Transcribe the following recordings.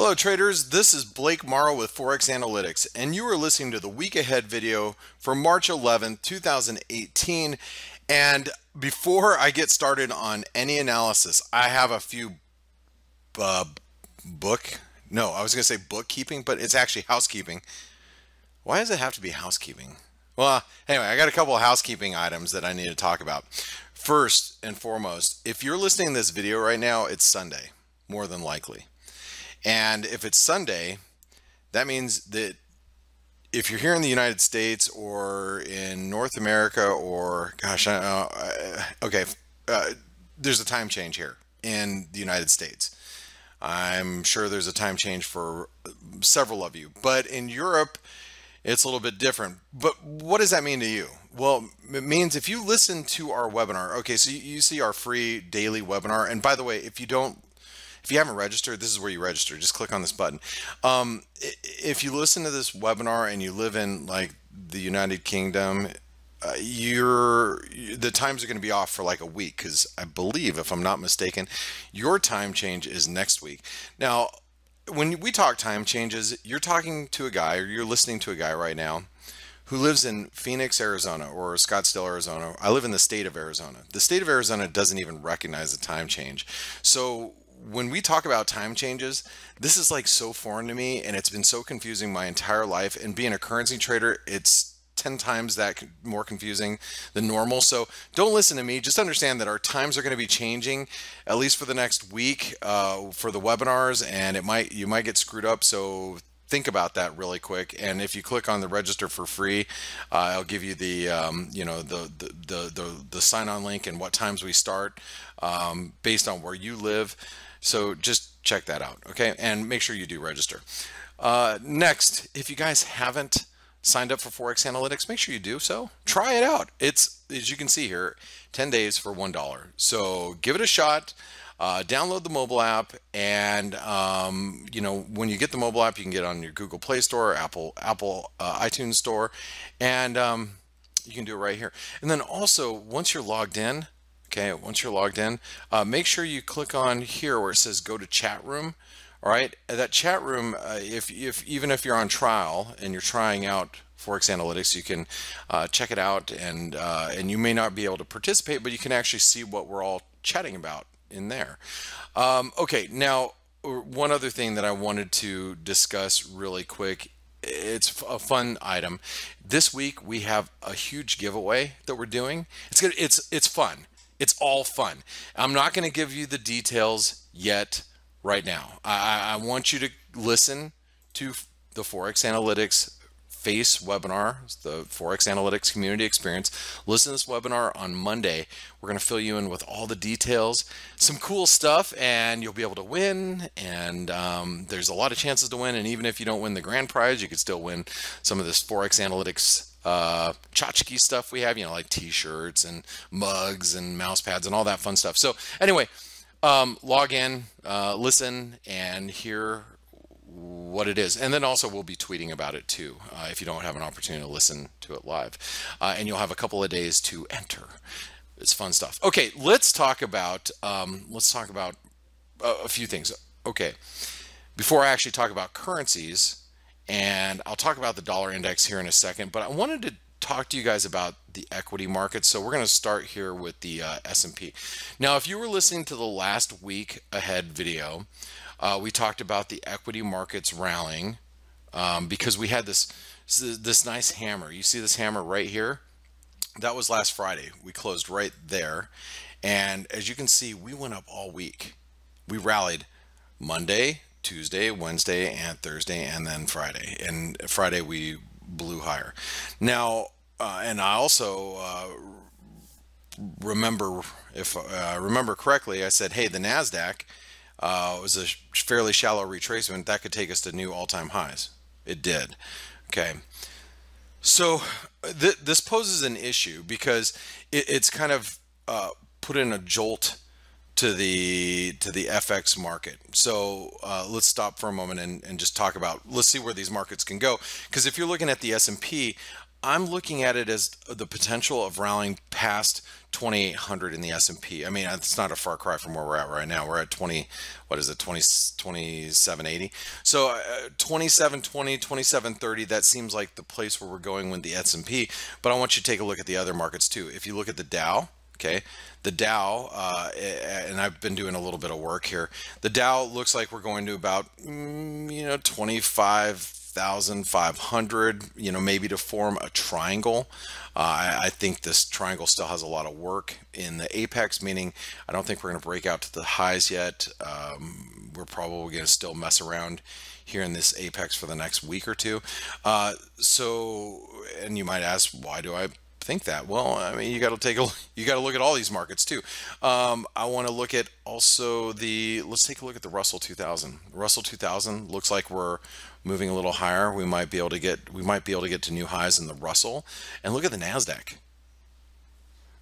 Hello traders, this is Blake Morrow with ForexAnalytix, and you are listening to the week ahead video for March 11th, 2018. And before I get started on any analysis, I have a few bookkeeping, but it's actually housekeeping. Why does it have to be housekeeping? Well, anyway, I got a couple of housekeeping items that I need to talk about. First and foremost, if you're listening to this video right now, it's Sunday, more than likely. And if it's Sunday, that means that if you're here in the United States or in North America or, gosh, there's a time change here in the United States. I'm sure there's a time change for several of you, but in Europe, it's a little bit different. But what does that mean to you? Well, it means if you listen to our webinar, okay, so you see our free daily webinar. And by the way, if you haven't registered, this is where you register. Just click on this button. If you listen to this webinar and you live in like the United Kingdom, the times are going to be off for like a week because I believe, if I'm not mistaken, your time change is next week. Now, when we talk time changes, you're talking to a guy, or you're listening to a guy right now who lives in Phoenix, Arizona, or Scottsdale, Arizona. I live in the state of Arizona. The state of Arizona doesn't even recognize the time change. So when we talk about time changes, this is like so foreign to me, and it's been so confusing my entire life. And being a currency trader, it's 10 times that more confusing than normal. So don't listen to me. Just understand that our times are going to be changing at least for the next week for the webinars, and you might get screwed up. So think about that really quick. And if you click on the register for free, I'll give you the the sign-on link and what times we start based on where you live. So just check that out, okay? And make sure you do register. Next, if you guys haven't signed up for ForexAnalytix, make sure you do so. Try it out. It's, as you can see here, 10 days for $1. So give it a shot. Download the mobile app, and when you get the mobile app, you can get it on your Google Play Store, Apple iTunes Store, and you can do it right here. And then also, once you're logged in, make sure you click on here where it says go to chat room. All right, that chat room, even if you're on trial and you're trying out ForexAnalytix, you can check it out, and you may not be able to participate, but you can actually see what we're all chatting about in there. Okay, now one other thing that I wanted to discuss really quick. It's a fun item. This week we have a huge giveaway that we're doing. It's fun. It's all fun. I'm not going to give you the details yet. Right now, I want you to listen to the ForexAnalytix Face webinar, the ForexAnalytix Community Experience. Listen to this webinar on Monday. We're going to fill you in with all the details, some cool stuff, and you'll be able to win. And there's a lot of chances to win. And even if you don't win the grand prize, you could still win some of this ForexAnalytix tchotchke stuff we have, like t-shirts and mugs and mouse pads and all that fun stuff. So anyway, log in, listen, and hear what it is. And then also we'll be tweeting about it too, if you don't have an opportunity to listen to it live. And you'll have a couple of days to enter. It's fun stuff. Okay, let's talk about a few things. Okay, before I actually talk about currencies, and I'll talk about the dollar index here in a second, but I wanted to talk to you guys about the equity market. So we're going to start here with the S&P. Now, if you were listening to the last week ahead video, we talked about the equity markets rallying because we had this nice hammer. You see this hammer right here? That was last Friday. We closed right there. And as you can see, we went up all week. We rallied Monday, Tuesday, Wednesday, and Thursday, and then Friday. And Friday we blew higher. Now, and I also remember, if I remember correctly, I said, hey, the NASDAQ was a fairly shallow retracement. That could take us to new all-time highs. It did. Okay. So this poses an issue because it's kind of put in a jolt to the FX market. So let's stop for a moment and just talk about, let's see where these markets can go. Because if you're looking at the S&P, I'm looking at it as the potential of rallying past 2,800 in the S&P. I mean, it's not a far cry from where we're at right now. We're at 20, what is it, 2780. So 2720, 2730, that seems like the place where we're going with the S&P. But I want you to take a look at the other markets too. If you look at the Dow, okay, the Dow, and I've been doing a little bit of work here. The Dow looks like we're going to about, 25,500, maybe to form a triangle. I think this triangle still has a lot of work in the apex, meaning I don't think we're going to break out to the highs yet. We're probably going to still mess around here in this apex for the next week or two. And you might ask, why do I think that? Well, I mean, you got to look at all these markets too. I want to look at also let's take a look at the Russell 2000. The Russell 2000 looks like we're moving a little higher. We might be able to get to new highs in the Russell. And look at the NASDAQ.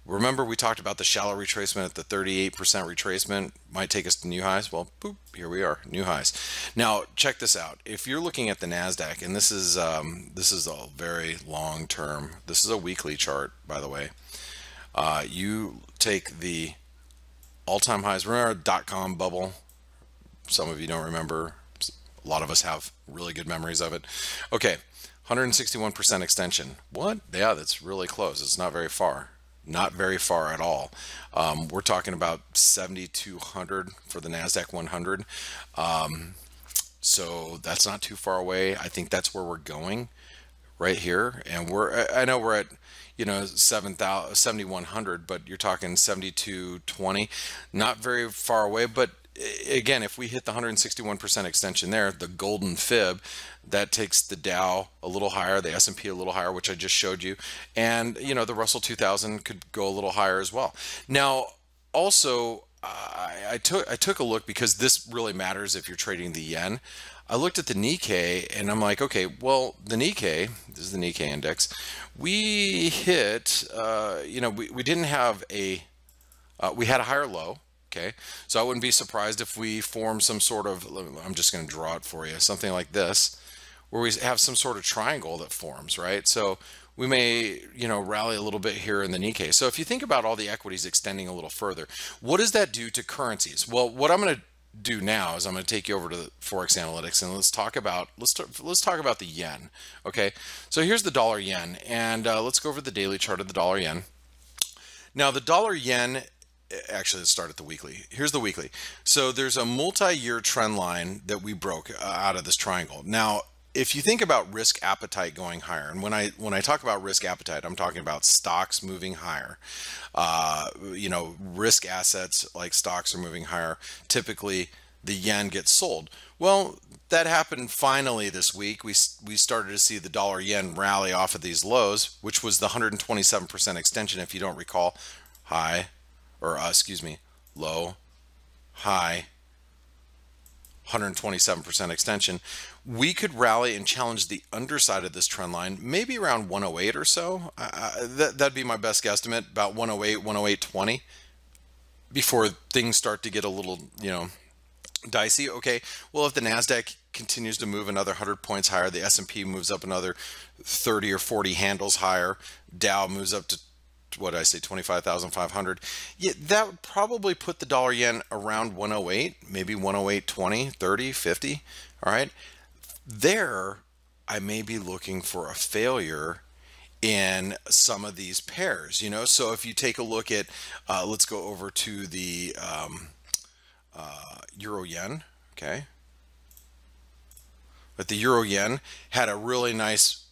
Remember, we talked about the shallow retracement at the 38% retracement might take us to new highs. Well, boop, here we are, new highs. Now, check this out. If you're looking at the NASDAQ, and this is a very long term, this is a weekly chart, by the way. You take the all-time highs. Remember dot-com bubble? Some of you don't remember. A lot of us have really good memories of it. Okay, 161% extension. What? Yeah, that's really close. It's not very far. Not very far at all. We're talking about 7,200 for the NASDAQ 100. So that's not too far away. I think that's where we're going right here. And I know we're at, 7,100, but you're talking 7,220. Not very far away, but again, if we hit the 161% extension there, the golden fib, that takes the Dow a little higher, the S&P a little higher, which I just showed you, and the Russell 2000 could go a little higher as well. Now, also, I took a look, because this really matters if you're trading the yen. I looked at the Nikkei and I'm like, okay, well, the Nikkei, this is the Nikkei index, we hit, we didn't have we had a higher low. Okay, so I wouldn't be surprised if we form some sort of, I'm just going to draw it for you, something like this, where we have some sort of triangle that forms, right? So we may, rally a little bit here in the Nikkei. So if you think about all the equities extending a little further, what does that do to currencies? Well, what I'm going to do now is I'm going to take you over to the ForexAnalytix, and let's talk about the yen. Okay, so here's the dollar yen, and let's go over the daily chart of the dollar yen. Now the dollar yen, actually, let's start at the weekly. Here's the weekly. So there's a multi-year trend line that we broke out of this triangle. Now, if you think about risk appetite going higher, and when I talk about risk appetite, I'm talking about stocks moving higher. Risk assets like stocks are moving higher. Typically, the yen gets sold. Well, that happened finally this week. We started to see the dollar yen rally off of these lows, which was the 127% extension, if you don't recall. Low, high, 127% extension. We could rally and challenge the underside of this trend line, maybe around 108 or so. That'd be my best guesstimate, about 108, 108.20, before things start to get a little, dicey. Okay, well, if the NASDAQ continues to move another 100 points higher, the S&P moves up another 30 or 40 handles higher, Dow moves up to, what did I say, 25,500. Yeah, that would probably put the dollar yen around 108, maybe 108.20, 30, 50. All right, there I may be looking for a failure in some of these pairs. So if you take a look at, let's go over to the euro yen. Okay. But the euro yen had a really nice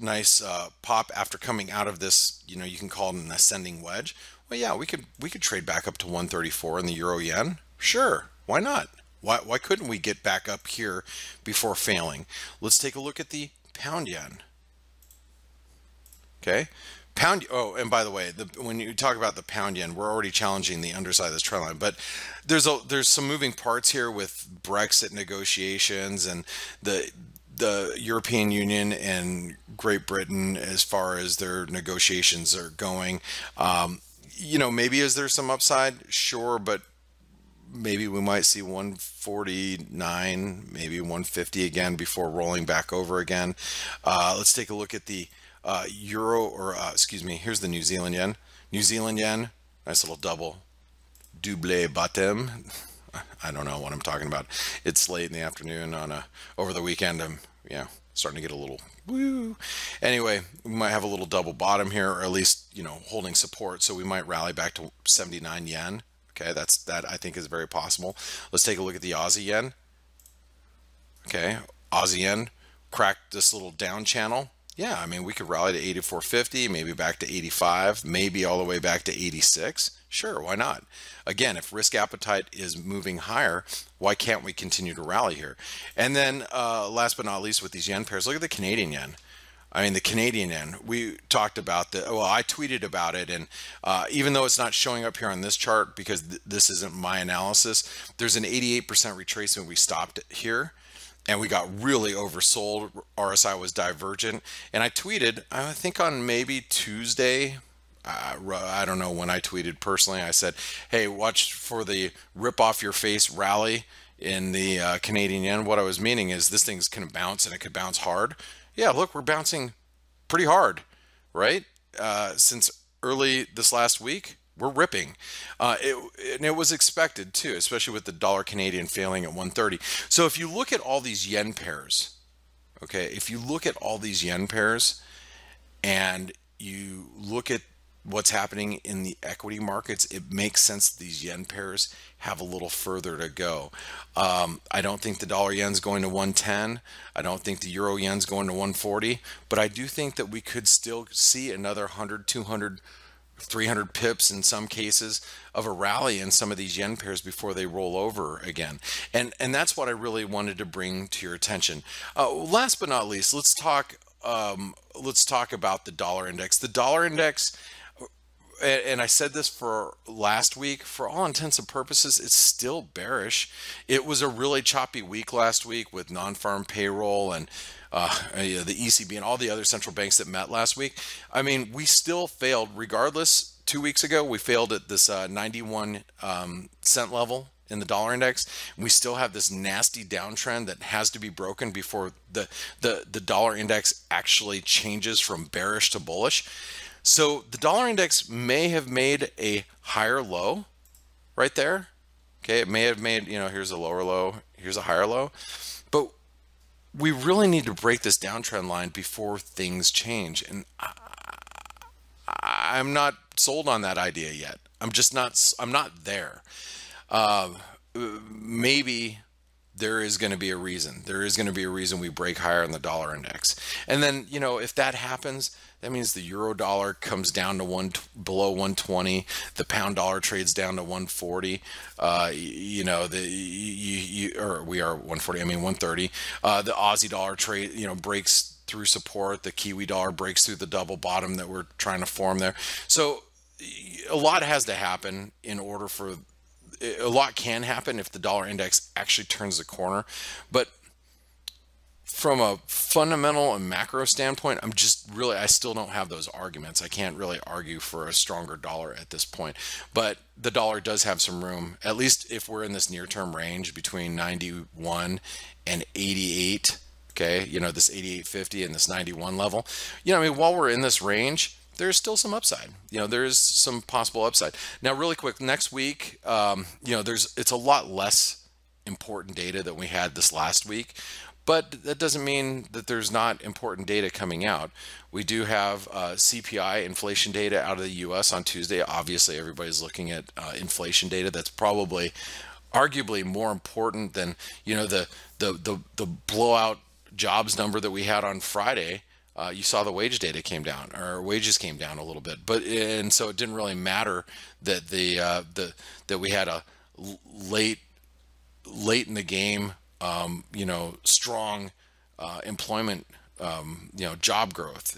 pop after coming out of this, you can call it an ascending wedge. Well, yeah, we could trade back up to 134 in the euro yen. Sure, why not? Why couldn't we get back up here before failing? Let's take a look at the pound yen. Okay, pound. Oh, and by the way, when you talk about the pound yen, we're already challenging the underside of this trend line, but there's some moving parts here with Brexit negotiations and the European Union and Great Britain as far as their negotiations are going. Maybe is there some upside? Sure, but maybe we might see 149, maybe 150 again before rolling back over again. Let's take a look at the euro, or excuse me, here's the New Zealand yen. New Zealand yen, nice little double bottom. I don't know what I'm talking about. It's late in the afternoon on over the weekend. I'm starting to get a little woo. Anyway, we might have a little double bottom here, or at least holding support. So we might rally back to 79 yen. Okay, that I think is very possible. Let's take a look at the Aussie yen. Okay, Aussie yen cracked this little down channel. Yeah, I mean, we could rally to 84.50, maybe back to 85, maybe all the way back to 86. Sure, why not? Again, if risk appetite is moving higher, why can't we continue to rally here? And then last but not least with these yen pairs, look at the Canadian yen. I mean, the Canadian yen, we talked about I tweeted about it, and even though it's not showing up here on this chart because this isn't my analysis, there's an 88% retracement. We stopped here and we got really oversold. RSI was divergent, and I tweeted, I think on maybe Tuesday, I don't know when I tweeted personally, I said, hey, watch for the rip off your face rally in the Canadian yen. What I was meaning is this thing's going to bounce, and it could bounce hard. Yeah, look, we're bouncing pretty hard, right? Since early this last week, we're ripping. And it was expected too, especially with the dollar Canadian failing at 130. So if you look at all these yen pairs, okay, if you look at all these yen pairs and you look at what's happening in the equity markets, it makes sense these yen pairs have a little further to go. I don't think the dollar yen's going to 110. I don't think the euro yen's going to 140, but I do think that we could still see another 100, 200, 300 pips in some cases of a rally in some of these yen pairs before they roll over again. And that's what I really wanted to bring to your attention. Last but not least, let's talk about the dollar index. The dollar index, and I said this for last week, for all intents and purposes, it's still bearish. It was a really choppy week last week with non-farm payroll and the ECB and all the other central banks that met last week. I mean, we still failed regardless. 2 weeks ago, we failed at this 91 cent level in the dollar index. We still have this nasty downtrend that has to be broken before the dollar index actually changes from bearish to bullish. So the dollar index may have made a higher low right there. Okay, it may have made, here's a lower low, here's a higher low. But we really need to break this downtrend line before things change. And I'm not sold on that idea yet. I'm not there. Maybe there is going to be a reason. There is going to be a reason we break higher in the dollar index. And then, if that happens, that means the euro dollar comes down to below 120. The pound dollar trades down to 140. Or we are 140. I mean 130. The Aussie dollar trade, breaks through support. The Kiwi dollar breaks through the double bottom that we're trying to form there. So a lot has to happen in order for. A lot can happen if the dollar index actually turns the corner, but from a fundamental and macro standpoint, I still don't have those arguments. I can't really argue for a stronger dollar at this point, but the dollar does have some room, at least if we're in this near-term range between 91 and 88, okay, this 88.50 and this 91 level. While we're in this range, there's still some upside. There is some possible upside. Now, really quick, next week, it's a lot less important data than we had this last week, but that doesn't mean that there's not important data coming out. We do have CPI inflation data out of the U.S. on Tuesday. Obviously, everybody's looking at inflation data. That's probably, arguably, more important than the blowout jobs number that we had on Friday. You saw the wage data came down, or wages came down a little bit, and so it didn't really matter that that we had a late in the game, strong employment, job growth.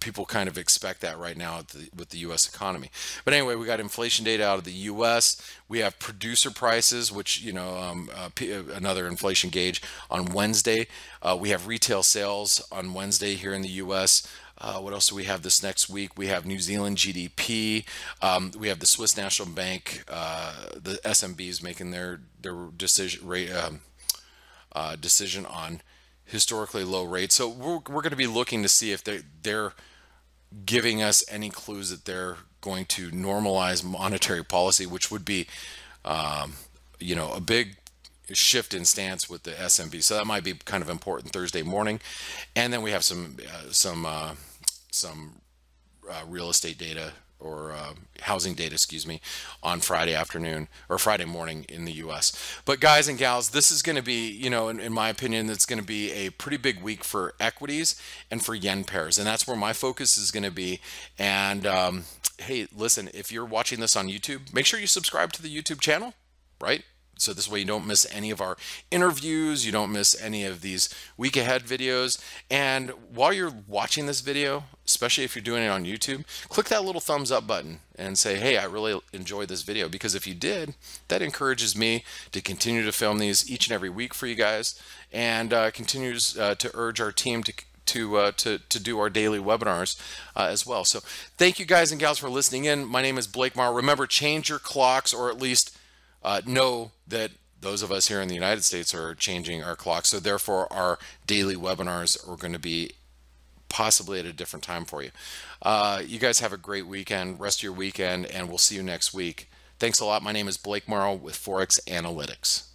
people kind of expect that right now with the U.S. economy. But anyway, we got inflation data out of the U.S. We have producer prices, which, another inflation gauge on Wednesday. We have retail sales on Wednesday here in the U.S. What else do we have this next week? We have New Zealand GDP. We have the Swiss National Bank, the SMBs making their decision rate decision on historically low rates. So we're going to be looking to see if they're giving us any clues that they're going to normalize monetary policy, which would be, a big shift in stance with the SMB. So that might be kind of important Thursday morning. And then we have some real estate data or housing data, excuse me, on Friday afternoon or Friday morning in the US. But guys and gals, this is going to be, in my opinion, it's going to be a pretty big week for equities and for yen pairs. And that's where my focus is going to be. And hey, listen, if you're watching this on YouTube, make sure you subscribe to the YouTube channel, right? So this way you don't miss any of our interviews, you don't miss any of these week ahead videos. And while you're watching this video, especially if you're doing it on YouTube, click that little thumbs up button and say, hey, I really enjoyed this video, because if you did, that encourages me to continue to film these each and every week for you guys, and continues to urge our team to do our daily webinars as well. So thank you guys and gals for listening in. My name is Blake Morrow. Remember, change your clocks, or at least know that those of us here in the United States are changing our clocks. So therefore, our daily webinars are going to be possibly at a different time for you. You guys have a great weekend, rest of your weekend, and we'll see you next week. Thanks a lot. My name is Blake Morrow with ForexAnalytix.